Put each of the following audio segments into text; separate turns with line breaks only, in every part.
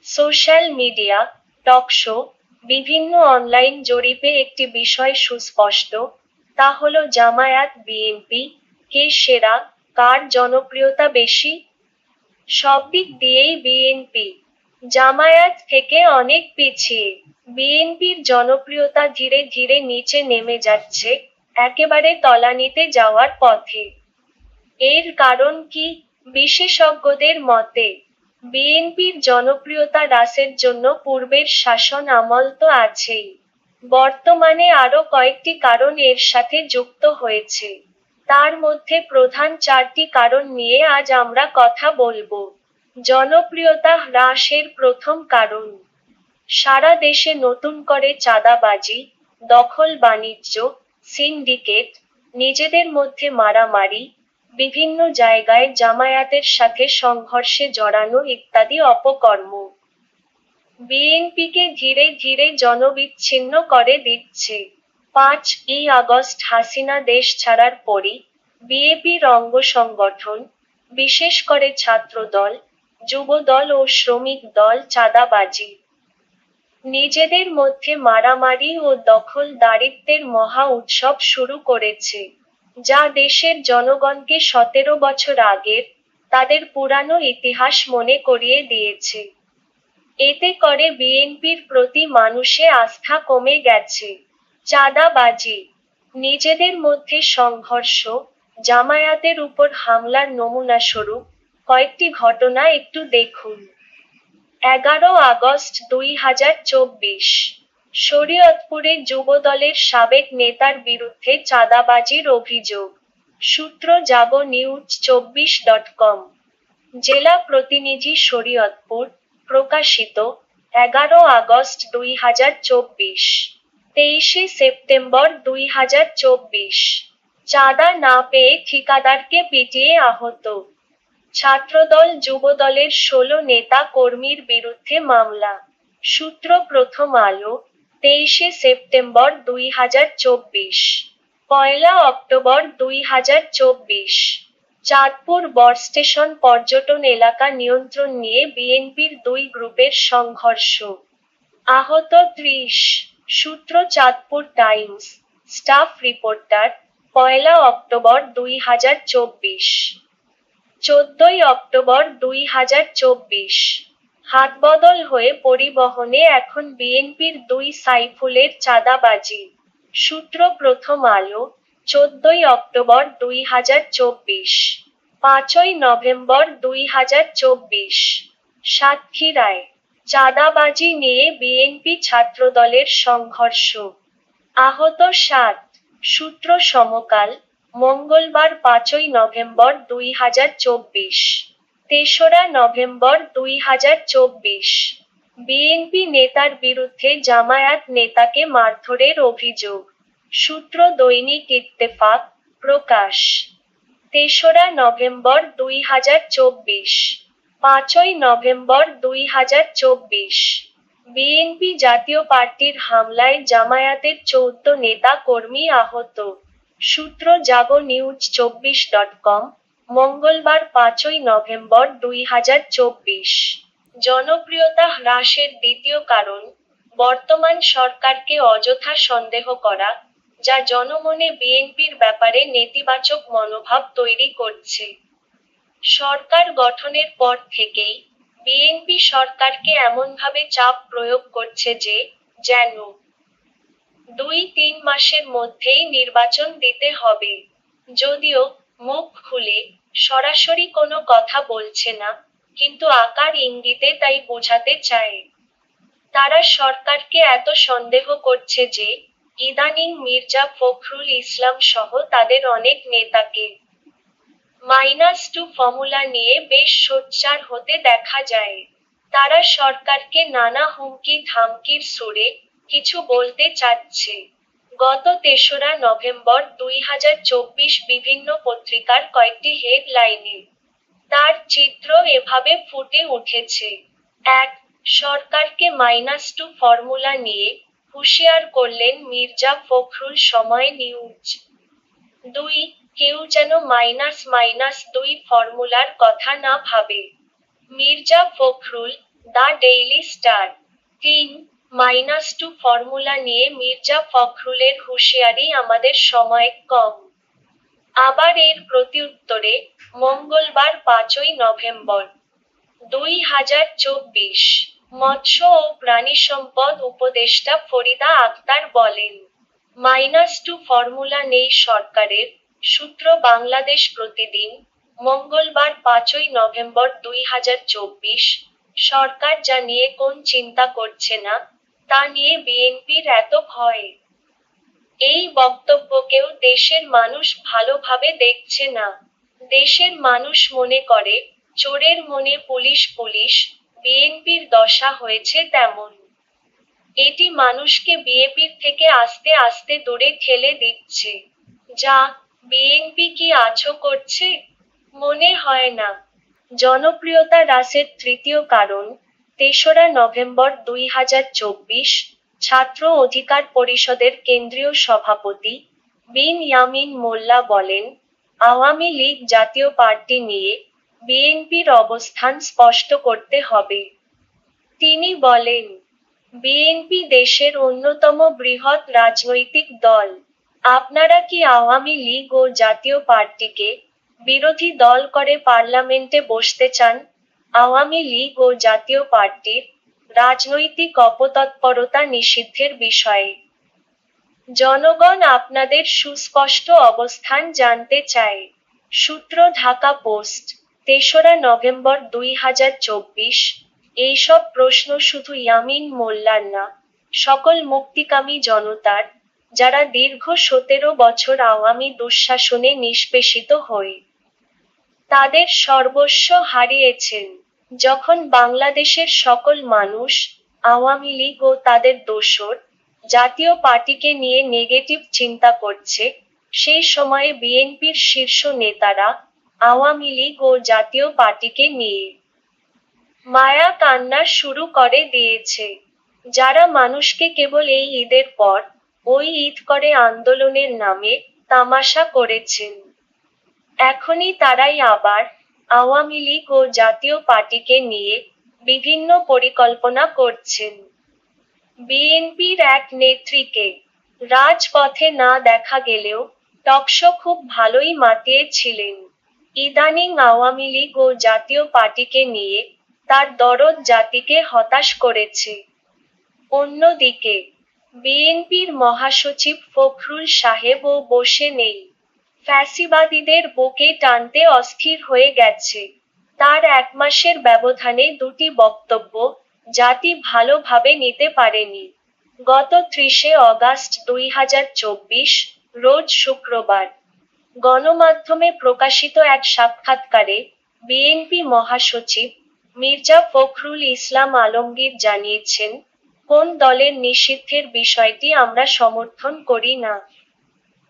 Social media, talk show, বিভিন্ন online জরিপে একটি বিষয় সুস্পষ্ট, তা হলো জামায়াত-বিএনপি কে সেরা, কার জনপ্রিয়তা বেশি? সব দিক দিয়েই বিএনপি জামায়াত থেকে অনেক পিছিয়ে। বিএনপির জনপ্রিয়তা ধীরে ধীরে নিচে নেমে যাচ্ছে, একেবারে তলানিতে যাওয়ার পথে। এর কারণ কি? বিশেষজ্ঞদের মতে, বিএনপির জনপ্রিয়তা হ্রাসের জন্য পূর্বের শাসন আমল তো আছেই। বর্তমানে আরও কয়েকটি কারণ এর সাথে যুক্ত হয়েছে। তার মধ্যে প্রধান চারটি কারণ নিয়ে আজ আমরা কথা বলবো। জনপ্রিয়তা হ্রাসের প্রথম কারণ, সারা দেশে নতুন করে চাঁদাবাজি, দখল বাণিজ্য, সিন্ডিকেট, নিজেদের মধ্যে মারামারি, বিভিন্ন জায়গায় জামায়াতের সাথে সংঘর্ষে জড়ানো ইত্যাদি অপকর্ম বিএনপিকে ধীরে ধীরে জনবিচ্ছিন্ন করে দিচ্ছে। 5ই আগস্ট হাসিনা দেশ ছাড়ার পরই বিএনপির অঙ্গ সংগঠন, বিশেষ করে ছাত্রদল, যুবদল ও শ্রমিক দল চাঁদাবাজি, নিজেদের মধ্যে মারামারি ও দখলদারিত্বের মহা উৎসব শুরু করেছে, যা দেশের জনগণকে 17 বছর আগের, তাদের পুরানো ইতিহাস মনে করিয়ে দিয়েছে। এতে করে বিএনপির প্রতি মানুষে আস্থা কমে গেছে। চাঁদাবাজি, নিজেদের মধ্যে সংঘর্ষ, জামায়াতের উপর হামলার নমুনাস্বরূপ কয়েকটি ঘটনা একটু দেখুন। 11 আগস্ট 2024, শরীয়তপুরে যুবদলের সাবেক নেতার বিরুদ্ধে চাঁদাবাজির অভিযোগ। সূত্র জাগো নিউজ 24.com। জেলা প্রতিনিধি শরীয়তপুর, প্রকাশিত 11 আগস্ট 2024। 23 সেপ্টেম্বর 2024। চাঁদা না পেয়ে ঠিকাদারকে পিটিয়ে আহত। ছাত্রদল যুবদলের 16 নেতা কর্মীর বিরুদ্ধে মামলা। সূত্র প্রথম আলো, 23 সেপ্টেম্বর 2024। 1 অক্টোবর 2024। চাঁদপুর বড়স্টেশন পর্যটন এলাকা নিয়ন্ত্রণ নিয়ে বিএনপির দুই গ্রুপের সংঘর্ষ। আহত 30। সূত্র Chandpur Times. Staff reporter, 1 October 2024। 14 October 2024। হাতবদল হয়ে পরিবহনে এখন বিএনপির দুই সাইফুলের চাঁদাবাজি। সূত্র প্রথম আলো, 14 অক্টোবর 2024। 5 নভেম্বর 2024। সাতক্ষীরায় চাঁদাবাজি নিয়ে বিএনপি ছাত্রদলের সংঘর্ষ। আহত 7। সূত্র সমকাল, মঙ্গলবার 5 নভেম্বর 2024। 3 নভেম্বর 2024। বিএনপি নেতার বিরুদ্ধে জামায়াত নেতাকে মারধরের অভিযোগ। সূত্র দৈনিক ইত্তেফাক, প্রকাশ। 3 নভেম্বর 2024। 5 নভেম্বর 2024। বিএনপি জাতীয় পার্টির হামলায় জামায়াতের 14 নেতা কর্মী আহত। সূত্র জাগো নিউজ 24.com, মঙ্গলবার 5 নভেম্বর 2024। জনপ্রিয়তা হ্রাসের দ্বিতীয় কারণ, বর্তমান সরকারকে অযথা সন্দেহ করা, যা জনমনে বিএনপির ব্যাপারে নেতিবাচক মনোভাব তৈরি করছে। সরকার গঠনের পর থেকেই বিএনপি সরকারকে এমনভাবে চাপ প্রয়োগ করছে যে, যেন 2-3 মাসের মধ্যেই নির্বাচন দিতে হবে। যদিও মুখ খুলে সরাসরি কোনো কথা বলছে না, কিন্তু আকার ইঙ্গিতে তাই বোঝাতে চায়। তারা সরকারকে এত সন্দেহ করছে যে, ইদানীং মির্জা ফখরুল ইসলাম সহ তাদের অনেক নেতাকে -2 ফর্মুলা নিয়ে বেশ সোচ্চার হতে দেখা যায়। তারা সরকারকে নানা হুমকি ধামকির সুরে কিছু বলতে চাচ্ছে। গত 3 নভেম্বর 2024 বিভিন্ন পত্রিকার কয়েকটি হেডলাইনে তার চিত্র এভাবে ফুটে উঠেছে। 1. সরকারকে -2 ফর্মুলা নিয়ে হুঁশিয়ার করলেন মির্জা ফখরুল সময় নিউজ। 2. কেউ যেন -2 ফর্মুলার কথা না ভাবে। Mirza Fakhrul, the daily star. 3-2 formula নিয়ে মির্জা ফখরুলের হুঁশিয়ারি, আমাদের সময় কম। আবার এর প্রত্যুত্তরে, মঙ্গলবার 5ই নভেম্বর, 2024, মৎস্য ও প্রাণিসম্পদ উপদেষ্টা ফরিদা আক্তার বলেন, -2 ফর্মুলা নেই সরকারের, সূত্র বাংলাদেশ প্রতিদিন। মঙ্গলবার 5ই নভেম্বর 2024, সরকার যা নিয়ে কোন চিন্তা করছে না, তা নিয়ে বিএনপির এত ভয়। এই বক্তব্যকেও দেশের মানুষ ভালোভাবে দেখছে না। দেশের মানুষ মনে করে, চোরের মনে পুলিশ পুলিশ, বিএনপির দশা হয়েছে তেমন। এটি মানুষকে বিএনপির থেকে আস্তে আস্তে দূরে ঠেলে দিচ্ছে। যা বিএনপি কি আছো করছে? মনে হয় না। জনপ্রিয়তা হ্রাসের তৃতীয় কারণ, 3রা নভেম্বর 2024, ছাত্র অধিকার পরিষদের কেন্দ্রীয় সভাপতি বিন ইয়ামিন মোল্লা বলেন, আওয়ামী লীগ জাতীয় পার্টি নিয়ে বিএনপির অবস্থান স্পষ্ট করতে হবে। তিনি বলেন, বিএনপি দেশের অন্যতম বৃহৎ রাজনৈতিক দল। আপনারা কি আওয়ামী লীগ ও জাতীয় পার্টিকে বিরোধী দল করে পার্লামেন্টে বসতে চান? আওয়ামী লীগ ও জাতীয় পার্টির রাজনৈতিক অপতৎপরতা নিষিদ্ধের বিষয়ে জনগণ আপনাদের সুস্পষ্ট অবস্থান জানতে চায়। সূত্র ঢাকা পোস্ট, 3রা নভেম্বর 2024। এইসব প্রশ্ন শুধু ইয়ামিন মোল্লার না, সকল মুক্তিকামী জনতার, যারা দীর্ঘ 17 বছর আওয়ামী দুঃশাসনে নিষ্পেষিত হয়ে তাদের সর্বস্ব হারিয়েছেন। যখন বাংলাদেশের সকল মানুষ আওয়ামী লীগ ও তাদের দোসর জাতীয় পার্টিকে নিয়ে নেগেটিভ চিন্তা করছে, সেই সময়ে বিএনপির শীর্ষ নেতারা আওয়ামী লীগ ও জাতীয় পার্টিকে নিয়ে মায়া কান্না শুরু করে দিয়েছে। যারা মানুষকে কেবল এই ঈদের পর ওই ঈদ করে আন্দোলনের নামে তামাশা করেছেন, এখনই তারাই আবার আওয়ামী লীগ ও জাতীয় পার্টিকে নিয়ে বিভিন্ন পরিকল্পনা করছেন। বিএনপির এক নেত্রীকে রাজপথে না দেখা গেলেও টকশো খুব ভালোই মাতিয়েছিলেন। ইদানীং আওয়ামী লীগ ও জাতীয় পার্টিকে নিয়ে তার দরদ জাতিকে হতাশ করেছে। অন্যদিকে, বিএনপির মহাসচিব ফখরুল সাহেবও বসে নেই। ফ্যাসিবাদীদের বুকে টানতে অস্থির হয়ে গেছে। তার 1 মাসের ব্যবধানে 2টি বক্তব্য জাতি ভালোভাবে নিতে পারেনি। গত 30শে অগাস্ট 2024, রোজ শুক্রবার, গণমাধ্যমে প্রকাশিত এক সাক্ষাৎকারে বিএনপি মহাসচিব মির্জা ফখরুল ইসলাম আলমগীর জানিয়েছেন, কোন দলের নিষিদ্ধের বিষয়টি আমরা সমর্থন করি না।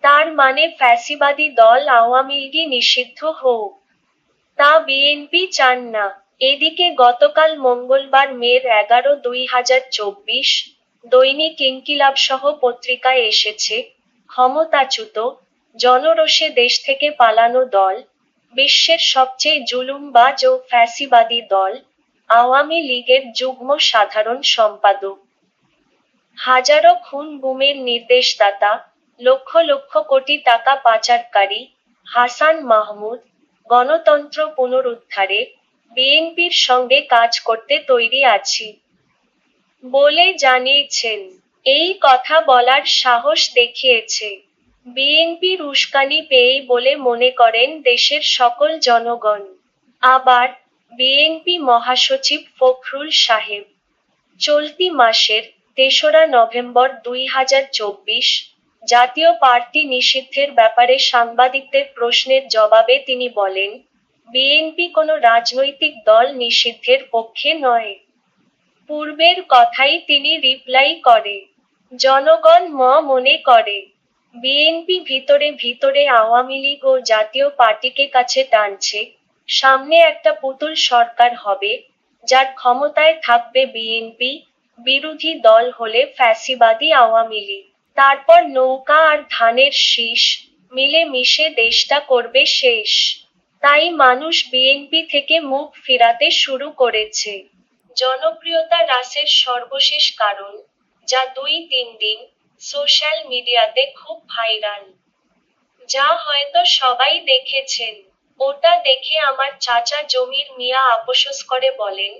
তার মানে ফ্যাসিবাদী দল আওয়ামী লীগই নিষিদ্ধ হোক, তা বিএনপি চান না। এদিকে গতকাল মঙ্গলবার মে 11, 2024, দৈনিক ইনকিলাবসহ পত্রিকায় এসেছে, ক্ষমতাচ্যুত, জনরোষে দেশ থেকে পালানো দল, বিশ্বের সবচেয়ে জুলুমবাজ ও ফ্যাসিবাদী দল, আওয়ামী লীগের যুগ্ম সাধারণ সম্পাদক, হাজারো খুন গুমের নির্দেশদাতা, লক্ষ লক্ষ কোটি টাকা পাচারকারী হাসান মাহমুদ, গণতন্ত্র পুনরুদ্ধারে বিএনপির সঙ্গে কাজ করতে তৈরি আছি বলে জানিয়েছেন। এই কথা বলার সাহস দেখিয়েছে বিএনপির উস্কানি পেয়েই বলে মনে করেন দেশের সকল জনগণ। আবার, বিএনপি মহাসচিব ফখরুল সাহেব চলতি মাসের 3রা নভেম্বর 2024, জাতীয় পার্টি নিষিদ্ধের ব্যাপারে সাংবাদিকদের প্রশ্নের জবাবে তিনি বলেন, বিএনপি কোনো রাজনৈতিক দল নিষিদ্ধের পক্ষে নয়। পূর্বের কথাই তিনি রিপ্লাই করে, জনগণ মনে করে, বিএনপি ভিতরে ভিতরে আওয়ামী লীগ ও জাতীয় পার্টিকে কাছে টানছে। সামনে একটা পুতুল সরকার হবে, যার ক্ষমতায় থাকবে বিএনপি, বিরোধী দল হলে ফ্যাসিবাদী আওয়ামী লীগ। তারপর নৌকা আর ধানের শীষ মিলে মিশে দেশটা করবে শেষ। তাই মানুষ বিএনপি থেকে মুখ ফিরাতে শুরু করেছে। জনপ্রিয়তা হ্রাসের সর্বশেষ কারণ, যা 2-3 দিন সোশ্যাল মিডিয়াতে খুব ভাইরাল। যা হয়তো সবাই দেখেছেন। ওটা দেখে আমার চাচা জমির মিয়া আপসোস করে বলেন,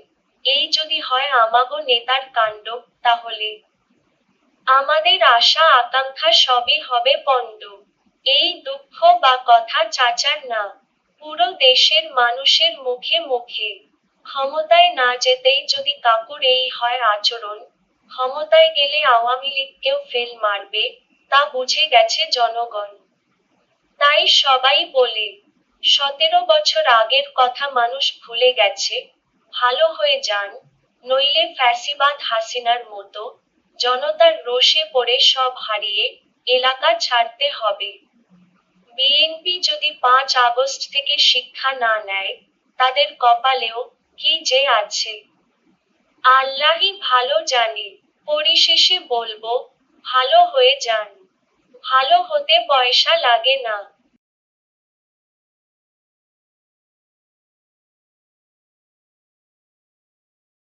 এই যদি হয় আমাগো নেতার কাণ্ড, তাহলে আমাদের আশা আকাঙ্ক্ষা সবই হবে পণ্ড। এই দুঃখ বা কথা চাচার না, পুরো দেশের মানুষের মুখে মুখে। ক্ষমতায় না যেতেই যদি কাকুর এই হয় আচরণ, ক্ষমতায় গেলে আওয়ামী লীগকেও ফেল মারবে, তা বুঝে গেছে জনগণ। তাই সবাই বলে, 17 বছর আগের কথা মানুষ ভুলে গেছে, ভালো হয়ে যান, নইলে ফ্যাসিবাদ হাসিনার মতো, জনতার রোষে পড়ে সব হারিয়ে, এলাকা ছাড়তে হবে। বিএনপি যদি 5 আগস্ট থেকে শিক্ষা না নেয়, তাদের কপালেও কি যে আছে আল্লাহই ভালো জানে। পরিশেষে বলবো, ভালো হয়ে যান। ভালো হতে পয়সা লাগে না।